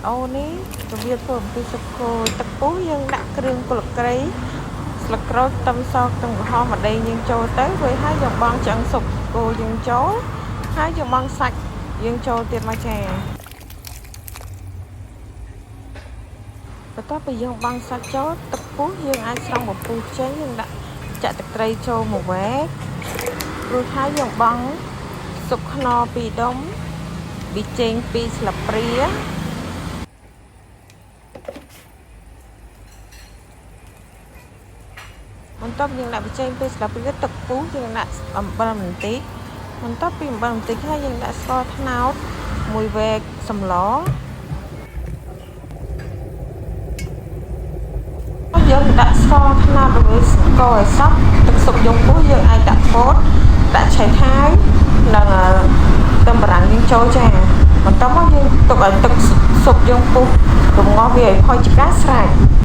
ល្អនេះរបៀបធ្វើអំពីសុបគោទឹកពុះយើងដាក់គ្រឿងពលក្រីស្លឹកក្រូចខ្ទឹមសខ្ទឹមក្រហមម្ទេសយើងចូលទៅរួចហើយយើងបង់ឆ្អឹងសុបគោយើងចូលហើយយើងបង់សាច់យើងចូលទៀតមកចាបន្ទាប់ពីយើងបង់សាច់ចូលទឹកពុះយើងអាចស្រង់បំពុះចេញយើងដាក់ចាក់ទឹកត្រីចូលមួយវែករួចហើយយើងបង់ស៊ុបខ្នុរ2ដុំប៊ីចេង2ស្លាបព្រាបន្ទាប់យើងដាក់ប៊ីចេង2ស្លាបព្រាទឹកពុះយើងដាក់អំបិលបន្តិចបន្ទាប់ពីអំបិលបន្តិចហើយយើងដាក់ស្ករត្នោតមួយវែកសម្លយើងដាក់ស្ករត្នោតឬស្ករឲ្យសក់ទឹកស៊ុបយើងពុះយើងអាចដាក់ពោតដាក់ឆៃថាវនិងខ្ទឹមបារាំងយើងចូលចាបន្ទាប់មកយើងទុកឲ្យទឹកស៊ុបយើងពុះរំងាស់វាឲ្យផុយជាការស្រេច